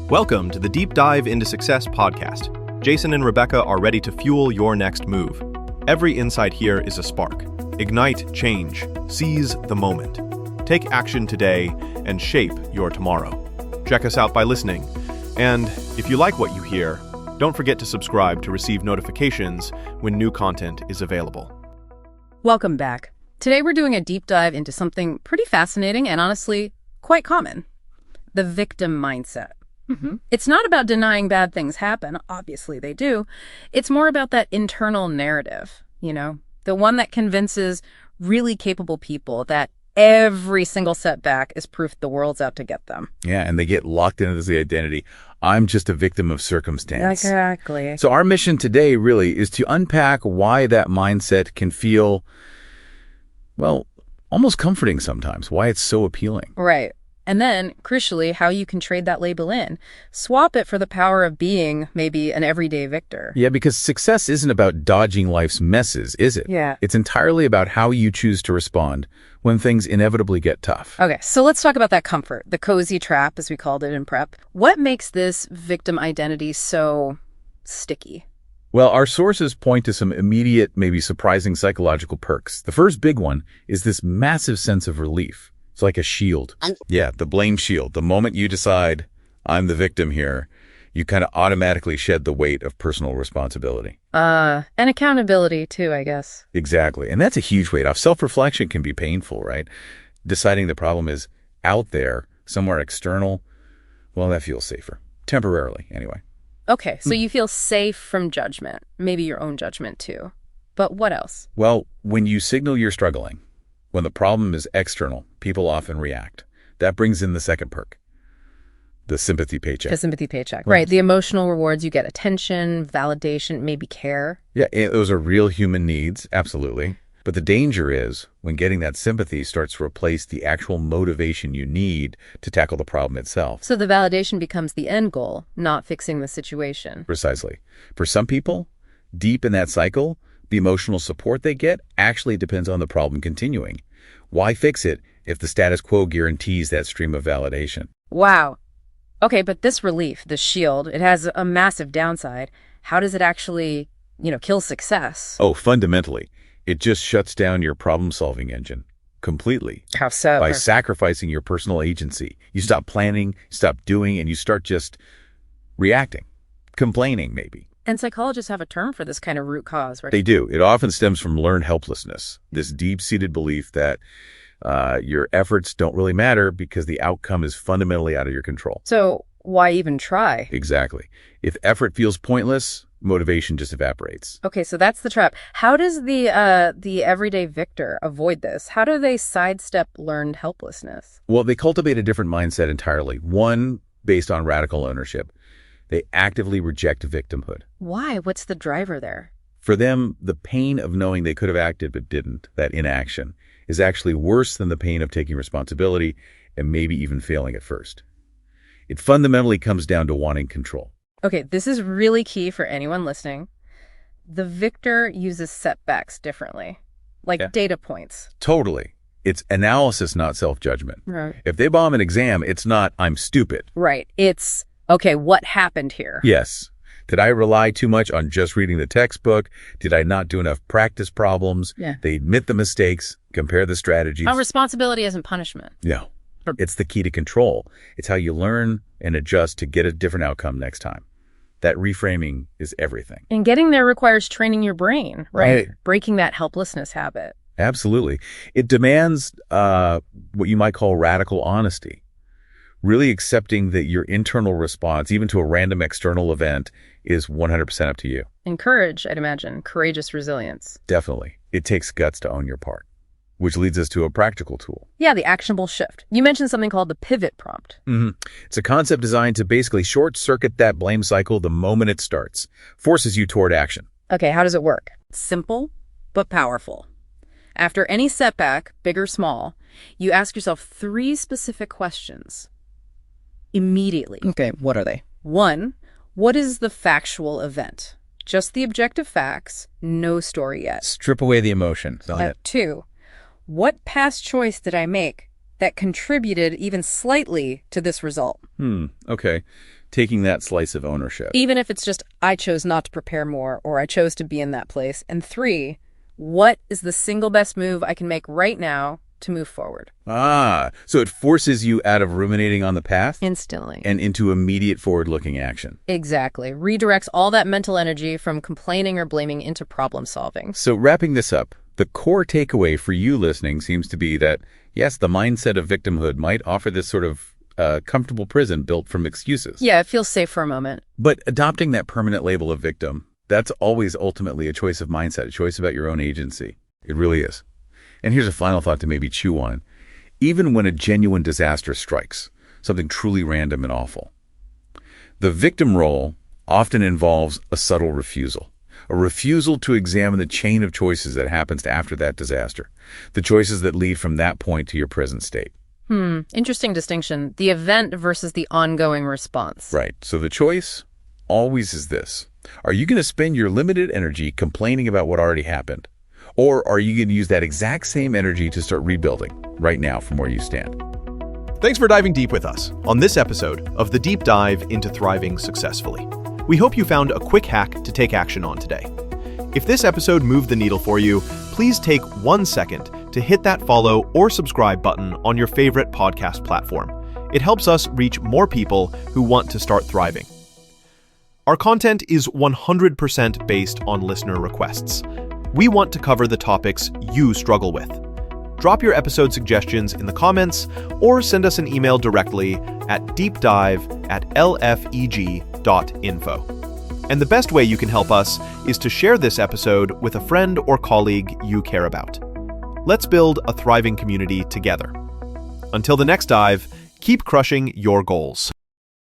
Welcome to the Deep Dive into Success podcast. Jason and Rebecca are ready to fuel your next move. Every insight here is a spark. Ignite change. Seize the moment. Take action today and shape your tomorrow. Check us out by listening. And if you like what you hear, don't forget to subscribe to receive notifications when new content is available. Welcome back. Today we're doing a deep dive into something pretty fascinating and honestly quite common: the victim mindset. It's not about denying bad things happen. Obviously they do. It's more about that internal narrative, the one that convinces really capable people that every single setback is proof the world's out to get them. Yeah, and they get locked into the identity. I'm just a victim of circumstance. Exactly. So our mission today really is to unpack why that mindset can feel, well, almost comforting sometimes, why it's so appealing. Right. And then, crucially, how you can trade that label in. Swap it for the power of being maybe an everyday victor. Yeah, because success isn't about dodging life's messes, is it? Yeah. It's entirely about how you choose to respond when things inevitably get tough. Okay, so let's talk about that comfort, the cozy trap, as we called it in prep. What makes this victim identity so sticky? Well, our sources point to some immediate, maybe surprising psychological perks. The first big one is this massive sense of relief. It's like a shield. Yeah, the blame shield. The moment you decide, I'm the victim here, you kind of automatically shed the weight of personal responsibility. And accountability too, I guess. Exactly. And that's a huge weight off. Self-reflection can be painful, right? Deciding the problem is out there, somewhere external, well, that feels safer. Temporarily, anyway. Okay, so you feel safe from judgment, maybe your own judgment too. But what else? Well, when you signal you're struggling, when the problem is external, people often react. That brings in the second perk, the sympathy paycheck. The sympathy paycheck. Right. The emotional rewards, you get attention, validation, maybe care. Yeah, those are real human needs, absolutely. But the danger is when getting that sympathy starts to replace the actual motivation you need to tackle the problem itself. So the validation becomes the end goal, not fixing the situation. Precisely. For some people, deep in that cycle, the emotional support they get actually depends on the problem continuing. Why fix it if the status quo guarantees that stream of validation? Wow. Okay, but this relief, the shield, it has a massive downside. How does it actually, kill success? Oh, fundamentally, it just shuts down your problem-solving engine completely. How so? By sacrificing your personal agency. You stop planning, stop doing, and you start just reacting, complaining maybe. And psychologists have a term for this kind of root cause, right? They do. It often stems from learned helplessness, this deep-seated belief that your efforts don't really matter because the outcome is fundamentally out of your control. So why even try? Exactly. If effort feels pointless, motivation just evaporates. Okay, so that's the trap. How does the everyday victor avoid this? How do they sidestep learned helplessness? Well, they cultivate a different mindset entirely, one based on radical ownership. They actively reject victimhood. Why? What's the driver there? For them, the pain of knowing they could have acted but didn't, that inaction, is actually worse than the pain of taking responsibility and maybe even failing at first. It fundamentally comes down to wanting control. Okay, this is really key for anyone listening. The victor uses setbacks differently, like data points. Totally. It's analysis, not self-judgment. Right. If they bomb an exam, it's not, I'm stupid. Right. It's, okay, what happened here? Yes. Did I rely too much on just reading the textbook? Did I not do enough practice problems? Yeah. They admit the mistakes, compare the strategies. Responsibility isn't punishment. No. It's the key to control. It's how you learn and adjust to get a different outcome next time. That reframing is everything. And getting there requires training your brain, right? Breaking that helplessness habit. Absolutely. It demands what you might call radical honesty. Really accepting that your internal response, even to a random external event, is 100% up to you. And courage, I'd imagine. Courageous resilience. Definitely. It takes guts to own your part, which leads us to a practical tool. Yeah, the actionable shift. You mentioned something called the pivot prompt. It's a concept designed to basically short-circuit that blame cycle the moment it starts. Forces you toward action. Okay, how does it work? Simple, but powerful. After any setback, big or small, you ask yourself 3 specific questions. Immediately. Okay, what are they? 1, what is the factual event? Just the objective facts, no story yet. Strip away the emotion. 2, what past choice did I make that contributed even slightly to this result? Okay. taking that slice of ownership. Even if it's just, I chose not to prepare more, or I chose to be in that place. And 3, what is the single best move I can make right now to move forward? So it forces you out of ruminating on the path Instantly. and into immediate forward-looking action. Exactly. Redirects all that mental energy from complaining or blaming into problem solving. So wrapping this up, the core takeaway for you listening seems to be that, yes, the mindset of victimhood might offer this sort of comfortable prison built from excuses. Yeah, it feels safe for a moment. But adopting that permanent label of victim, that's always ultimately a choice of mindset, a choice about your own agency. It really is. And here's a final thought to maybe chew on. Even when a genuine disaster strikes, something truly random and awful, the victim role often involves a subtle refusal. A refusal to examine the chain of choices that happens after that disaster, the choices that lead from that point to your present state. Interesting distinction. The event versus the ongoing response. Right. So the choice always is this. Are you going to spend your limited energy complaining about what already happened? Or are you going to use that exact same energy to start rebuilding right now from where you stand? Thanks for diving deep with us on this episode of the Deep Dive into Thriving Successfully. We hope you found a quick hack to take action on today. If this episode moved the needle for you, please take 1 second to hit that follow or subscribe button on your favorite podcast platform. It helps us reach more people who want to start thriving. Our content is 100% based on listener requests. We want to cover the topics you struggle with. Drop your episode suggestions in the comments or send us an email directly at deepdive@lfeg.info. And the best way you can help us is to share this episode with a friend or colleague you care about. Let's build a thriving community together. Until the next dive, keep crushing your goals.